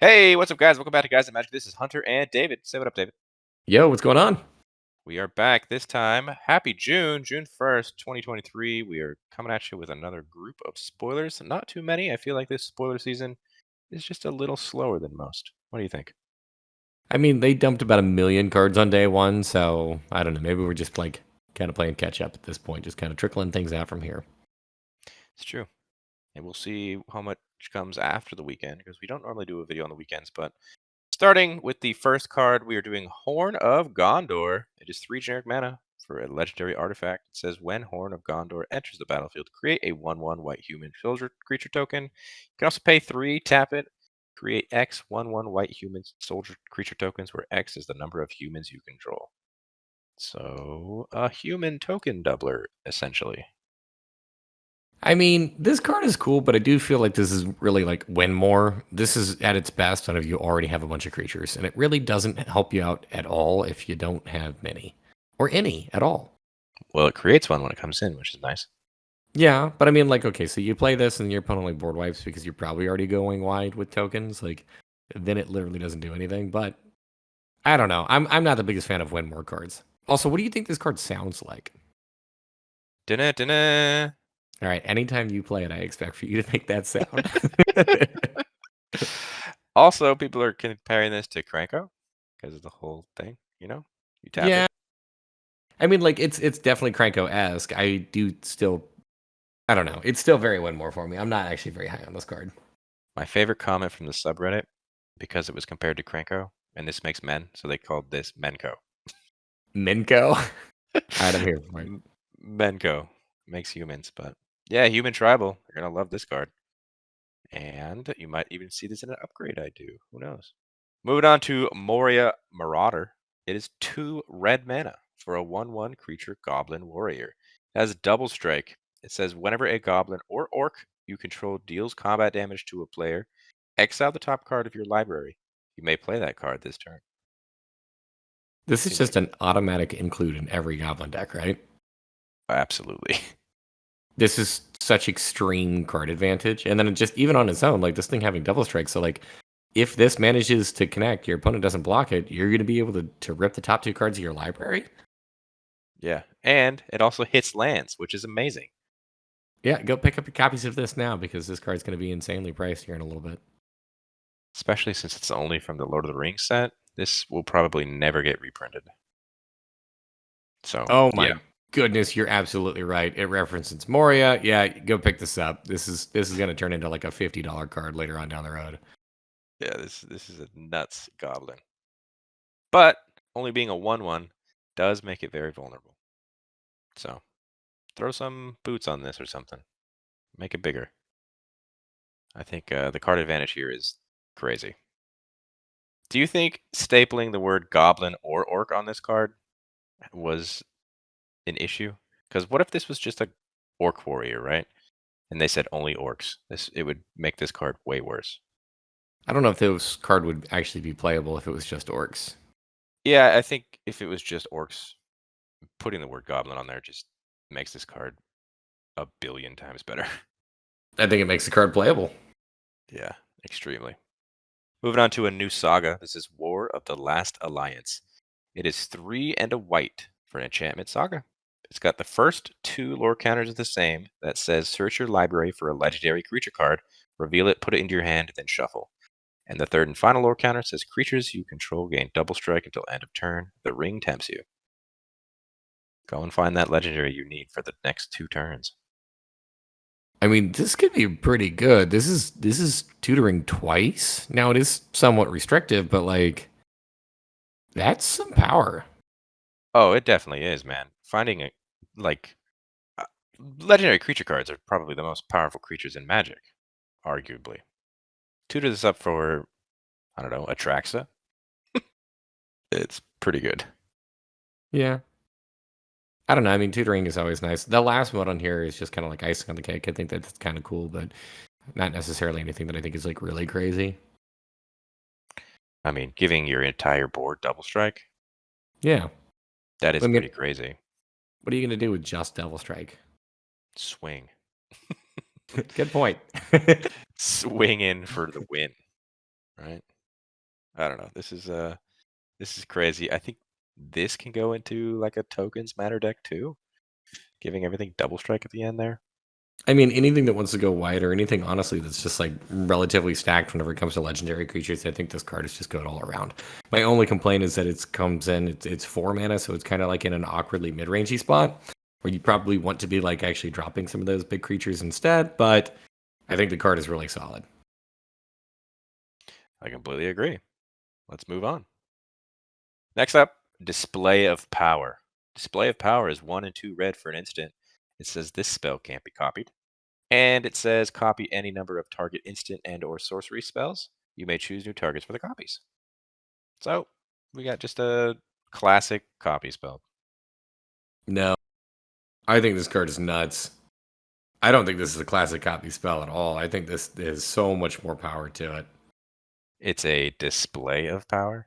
Hey, what's up, guys? Welcome back to Guys and Magic. This is Hunter and David. Say what up, David. Yo, what's going on? We are back this time. Happy June 1st, 2023. We are coming at you with another group of spoilers. Not too many. I feel like this spoiler season is just a little slower than most. What do you think? I mean, they dumped about 1,000,000 cards on day one, so I don't know. Maybe we're just like kind of playing catch up at this point, just kind of trickling things out from here. It's true. And we'll see how much comes after the weekend because we don't normally do a video on the weekends. But starting with the first card, we are doing Horn of Gondor. It is 3 generic mana for a legendary artifact. It says when Horn of Gondor enters the battlefield, create a 1/1 white human soldier creature token. You can also pay 3, tap it, create X 1/1 white human soldier creature tokens, where X is the number of humans you control. So a human token doubler, essentially. I mean, this card is cool, but I do feel like this is really like win more. This is at its best when you already have a bunch of creatures, and it really doesn't help you out at all if you don't have many or any at all. Well, it creates one when it comes in, which is nice. Yeah, but I mean, like, okay, so you play this and your opponent like board wipes because you're probably already going wide with tokens. Like, then it literally doesn't do anything. But I don't know. I'm not the biggest fan of win more cards. Also, what do you think this card sounds like? Dinna, dinna. All right, anytime you play it, I expect for you to make that sound. Also, people are comparing this to Cranko because of the whole thing. You tap Yeah, it. I mean, like it's definitely Cranko-esque. I do still, I don't know. It's still very win more for me. I'm not actually very high on this card. My favorite comment from the subreddit, because it was compared to Cranko, and this makes men, so they called this Menko. Minko. All right, I'm here for it. Menko makes humans, but yeah, human tribal. You're gonna love this card, and you might even see this in an upgrade. I do. Who knows? Moving on to Moria Marauder. It is 2 red mana for a 1/1 creature goblin warrior. It has double strike. It says whenever a goblin or orc you control deals combat damage to a player, exile the top card of your library. You may play that card this turn. This is Seems just like an automatic include in every goblin deck, right? absolutely. This is such extreme card advantage. And then it just even on its own, like this thing having double strike. So like if this manages to connect, your opponent doesn't block it, you're gonna be able to rip the top 2 cards of your library. Yeah, and it also hits lands, which is amazing. Yeah, go pick up your copies of this now because this card's gonna be insanely priced here in a little bit. Especially since it's only from the Lord of the Rings set. This will probably never get reprinted. So, Oh yeah. my goodness, you're absolutely right. It references Moria. Yeah, go pick this up. This is gonna turn into like a $50 card later on down the road. Yeah, this is a nuts goblin. But only being a 1/1 does make it very vulnerable. So, throw some boots on this or something. Make it bigger. I think the card advantage here is crazy. Do you think stapling the word goblin or orc on this card was an issue? Because what if this was just a orc warrior, right? And they said only orcs. It would make this card way worse. I don't know if this card would actually be playable if it was just orcs. Yeah, I think if it was just orcs, putting the word goblin on there just makes this card a billion times better. I think it makes the card playable. Yeah, extremely. Moving on to a new saga. This is War of the Last Alliance. It is 3 and a white for an enchantment saga. It's got the first 2 lore counters are the same. That says search your library for a legendary creature card, reveal it, put it into your hand, then shuffle. And the third and final lore counter says creatures you control gain double strike until end of turn. The ring tempts you. Go and find that legendary you need for the next 2 turns. I mean, this could be pretty good. This is tutoring twice. Now it is somewhat restrictive, but like that's some power. Oh, it definitely is, man. Finding a like uh, legendary creature cards are probably the most powerful creatures in Magic, arguably. Tutor this up for, I don't know, Atraxa. It's pretty good. Yeah. I don't know. I mean, tutoring is always nice. The last one on here is just kind of like icing on the cake. I think that's kind of cool, but not necessarily anything that I think is like really crazy. I mean, giving your entire board double strike, Yeah. that is I mean, pretty crazy. what are you gonna do with just Devil Strike? Swing. Good point. Swing in for the win, right? I don't know. This is crazy. I think this can go into like a tokens matter deck too, giving everything double strike at the end there. I mean, anything that wants to go wide or anything, honestly, that's just like relatively stacked whenever it comes to legendary creatures, I think this card is just good all around. My only complaint is that it comes in, it's 4 mana, so it's kind of like in an awkwardly mid-rangey spot where you probably want to be like actually dropping some of those big creatures instead, but I think the card is really solid. I completely agree. Let's move on. Next up, Display of Power. Display of Power is 1 and 2 red for an instant. It says this spell can't be copied. And it says copy any number of target instant and or sorcery spells. You may choose new targets for the copies. So we got just a classic copy spell. No, I think this card is nuts. I don't think this is a classic copy spell at all. I think this is so much more power to it. It's a display of power.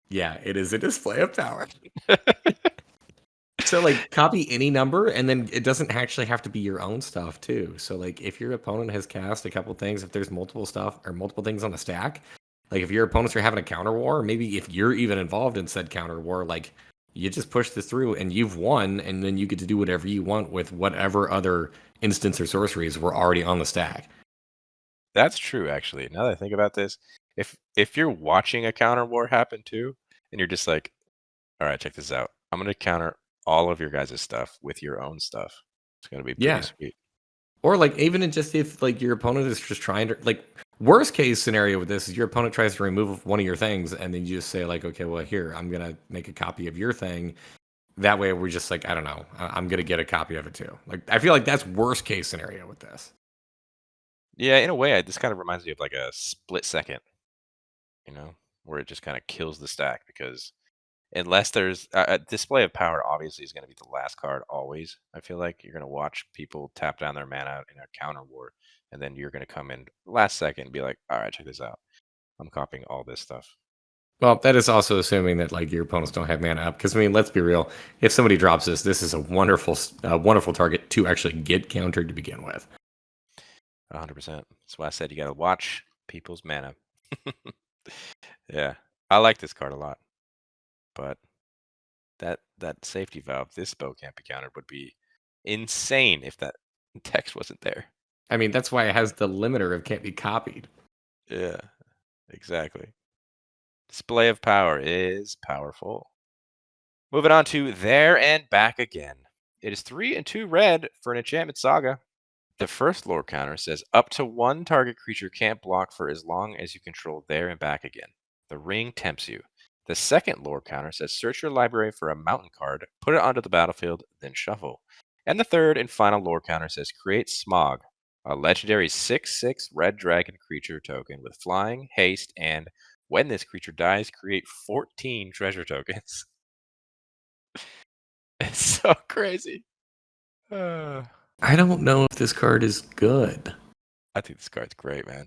Yeah, it is a display of power. So like copy any number and then it doesn't actually have to be your own stuff too. So like if your opponent has cast a couple things, if there's multiple stuff or multiple things on the stack, like if your opponents are having a counter war, or maybe if you're even involved in said counter war, like you just push this through and you've won and then you get to do whatever you want with whatever other instants or sorceries were already on the stack. That's true, actually. Now that I think about this, if you're watching a counter war happen too, and you're just like, all right, check this out. I'm gonna counter all of your guys' stuff with your own stuff. It's gonna be pretty Yeah. sweet. Or like even in just if like your opponent is just trying to like worst case scenario with this is your opponent tries to remove one of your things and then you just say like, okay, well here I'm gonna make a copy of your thing. That way we're just like, I don't know, I'm gonna get a copy of it too. Like I feel like that's worst case scenario with this. Yeah, in a way, this kind of reminds me of like a split second, you know, where it just kind of kills the stack because unless there's a display of power, obviously is going to be the last card always. I feel like you're going to watch people tap down their mana in a counter war, and then you're going to come in last second and be like, all right, check this out. I'm copying all this stuff. Well, that is also assuming that like your opponents don't have mana up. Because I mean, let's be real. If somebody drops this, this is a wonderful target to actually get countered to begin with. 100%. That's why I said you got to watch people's mana. Yeah, I like this card a lot, but that safety valve, this spell can't be countered, would be insane if that text wasn't there. I mean, that's why it has the limiter of can't be copied. Yeah, exactly. Display of power is powerful. Moving on to There and Back Again. It is 3 and 2 red for an enchantment saga. The first lore counter says up to one target creature can't block for as long as you control There and Back Again. The ring tempts you. The second lore counter says search your library for a mountain card, put it onto the battlefield, then shuffle. And the third and final lore counter says create Smaug, a legendary 6/6 red dragon creature token with flying, haste, and when this creature dies, create 14 treasure tokens. It's so crazy. Uh, I don't know if this card is good. I think this card's great, man.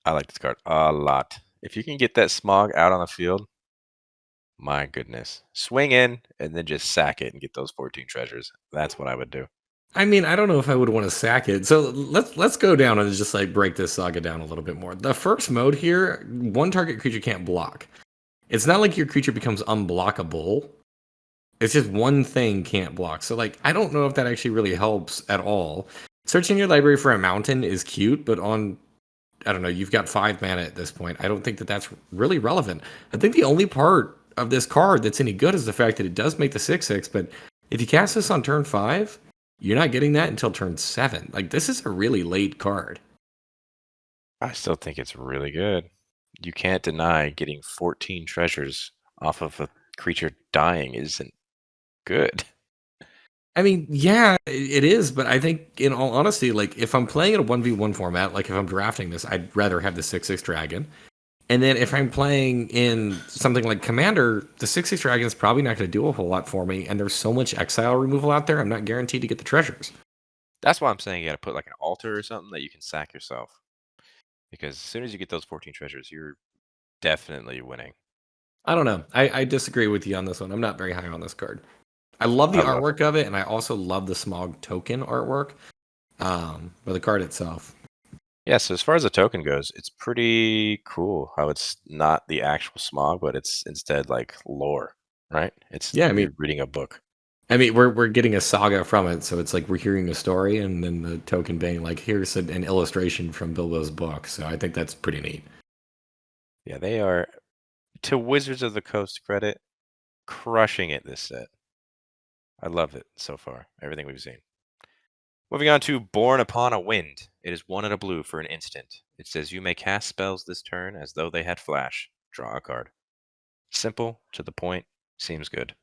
I like this card a lot. If you can get that Smog out on the field, my goodness. Swing in and then just sack it and get those 14 treasures. That's what I would do. I mean, I don't know if I would want to sack it. So let's go down and just like break this saga down a little bit more. The first mode here, one target creature can't block. It's not like your creature becomes unblockable. It's just one thing can't block. So like I don't know if that actually really helps at all. Searching your library for a mountain is cute, but on I don't know, you've got 5 mana at this point. I don't think that that's really relevant. I think the only part of this card that's any good is the fact that it does make the 6/6, but if you cast this on turn 5, you're not getting that until turn 7. Like this is a really late card. I still think it's really good. You can't deny getting 14 treasures off of a creature dying isn't good. I mean, yeah, it is, but I think in all honesty, like if I'm playing in a 1v1 format, like if I'm drafting this, I'd rather have the 6/6 dragon. And then if I'm playing in something like Commander, the 6/6 dragon is probably not going to do a whole lot for me. And there's so much exile removal out there, I'm not guaranteed to get the treasures. That's why I'm saying you got to put like an altar or something that you can sack yourself. Because as soon as you get those 14 treasures, you're definitely winning. I don't know. I disagree with you on this one. I'm not very high on this card. I love the I love it. artwork of it, and I also love the Smaug token artwork. But the card itself. Yeah, so as far as the token goes, it's pretty cool how it's not the actual Smaug, but it's instead like lore, right? It's Yeah, you're reading a book. we're getting a saga from it, so it's like we're hearing a story, and then the token being like, here's an illustration from Bilbo's book. So I think that's pretty neat. Yeah, they are, to Wizards of the Coast credit, crushing it this set. I love it so far, everything we've seen. Moving on to Borne Upon a Wind. It is 1 and a blue for an instant. It says you may cast spells this turn as though they had flash. Draw a card. Simple, to the point, seems good.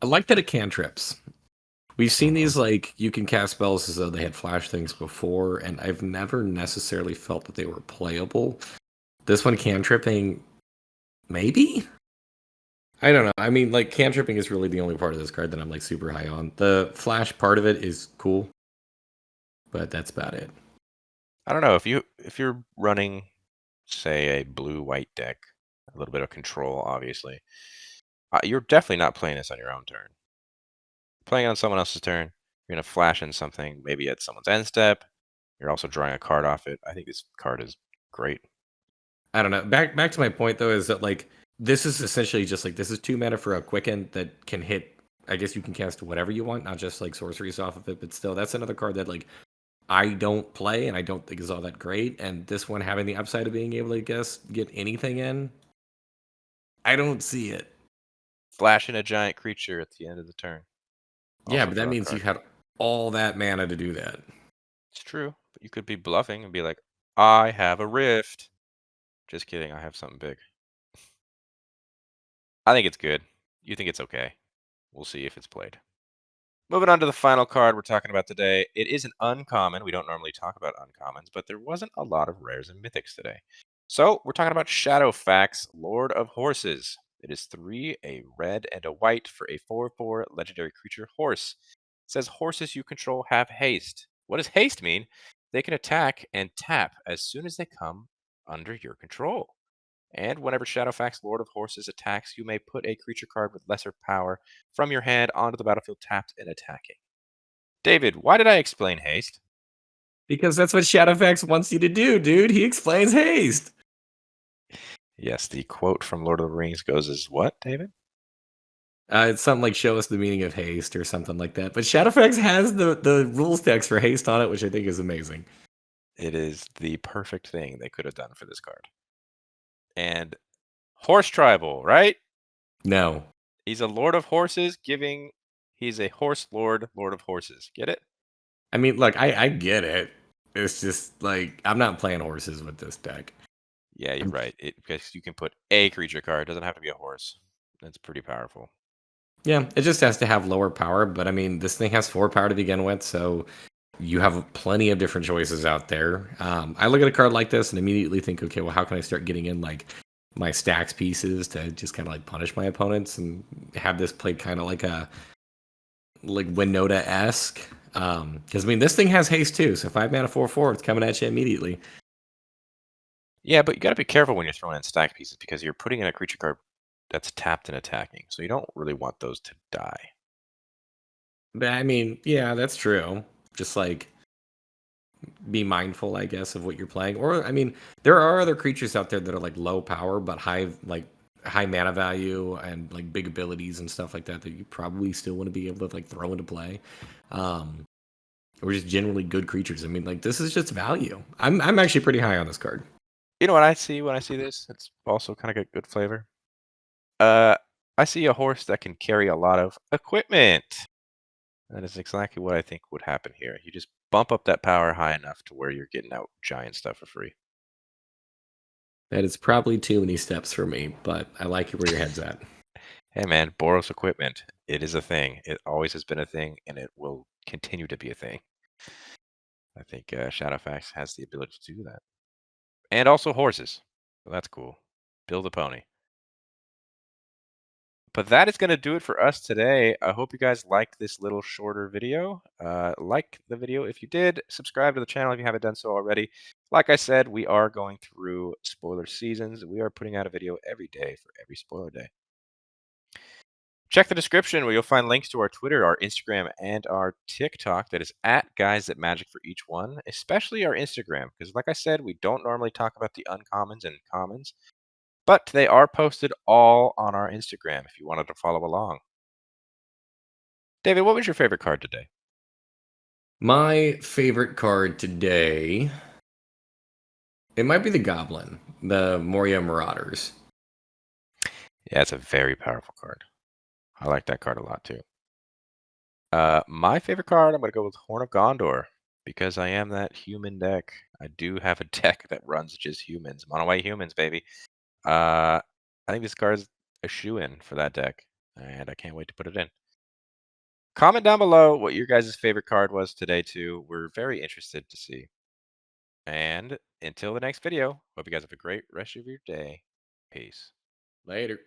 I like that it cantrips. We've seen Mhm. these like you can cast spells as though they had flash things before, and I've never necessarily felt that they were playable. This one cantripping, maybe? I don't know. I mean, like cantripping is really the only part of this card that I'm like super high on. The flash part of it is cool, but that's about it. I don't know if you're running, say, a blue-white deck, a little bit of control, obviously. You're definitely not playing this on your own turn. Playing on someone else's turn, you're gonna flash in something, maybe at someone's end step. You're also drawing a card off it. I think this card is great. I don't know. Back to my point though is that like this is essentially just like this is 2 mana for a quicken that can hit. I guess you can cast whatever you want, not just like sorceries off of it, but still that's another card that like I don't play and I don't think is all that great. And this one having the upside of being able to get anything in, I don't see it. Flash in a giant creature at the end of the turn. Yeah, Also but that draw a means you card. had all that mana to do that. It's true, but you could be bluffing and be like, I have a rift. Just kidding, I have something big. I think it's good. You think it's okay. We'll see if it's played. Moving on to the final card we're talking about today. It is an uncommon. We don't normally talk about uncommons, but there wasn't a lot of rares and mythics today. So we're talking about Shadowfax, Lord of Horses. It is 3, a red and a white for a 4/4 legendary creature horse. It says horses you control have haste. What does haste mean? They can attack and tap as soon as they come under your control. And whenever Shadowfax Lord of Horses attacks, you may put a creature card with lesser power from your hand onto the battlefield tapped and attacking. David, why did I explain haste? Because that's what Shadowfax wants you to do, dude. He explains haste. Yes, the quote from Lord of the Rings goes as what, David? It's something like show us the meaning of haste or something like that. But Shadowfax has the rules text for haste on it, which I think is amazing. It is the perfect thing they could have done for this card. And horse tribal, right? No. He's a Lord of Horses, he's a horse lord, Lord of Horses. Get it? I mean, look, I get it. It's just like I'm not playing horses with this deck. Yeah, you're I'm, right. Because you can put a creature card. It doesn't have to be a horse. That's pretty powerful. yeah, it just has to have lower power, but I mean, this thing has 4 power to begin with, so you have plenty of different choices out there. I look at a card like this and immediately think, okay, well, how can I start getting in like my stacks pieces to just kind of like punish my opponents and have this played kind of like a like Winota esque. Because I mean, this thing has haste too, so 5 mana 4/4, it's coming at you immediately. Yeah, but you got to be careful when you're throwing in stack pieces because you're putting in a creature card that's tapped and attacking. So you don't really want those to die. But I mean, yeah, that's true. Just like be mindful, I guess, of what you're playing. Or I mean, there are other creatures out there that are like low power but high mana value and like big abilities and stuff like that that you probably still want to be able to like throw into play. Um, or just generally good creatures. I mean, like this is just value. I'm actually pretty high on this card. You know what I see when I see this? It's also kind of got good flavor. Uh, I see a horse that can carry a lot of equipment. That is exactly what I think would happen here. You just bump up that power high enough to where you're getting out giant stuff for free. That is probably too many steps for me, but I like where your head's at. Hey man, Boros equipment. It is a thing. It always has been a thing, and it will continue to be a thing. I think Shadowfax has the ability to do that. And also horses. So that's cool. Build a pony. But that is going to do it for us today. I hope you guys liked this little shorter video. Like the video if you did. Subscribe to the channel if you haven't done so already. Like I said, we are going through spoiler seasons. We are putting out a video every day for every spoiler day. Check the description where you'll find links to our Twitter, our Instagram, and our TikTok. That is at Guys at Magic for each one, especially our Instagram, because like I said, we don't normally talk about the uncommons and commons, but they are posted all on our Instagram if you wanted to follow along. David, what was your favorite card today? My favorite card today, it might be the Goblin, the Moria Marauders. Yeah, it's a very powerful card. I like that card a lot too. My favorite card, I'm going to go with Horn of Gondor because I am that human deck. I do have a deck that runs just humans, mono white humans, baby. I think this card's a shoe-in for that deck, and I can't wait to put it in. Comment down below what your guys' favorite card was today too. We're very interested to see. And until the next video, hope you guys have a great rest of your day. Peace. Later.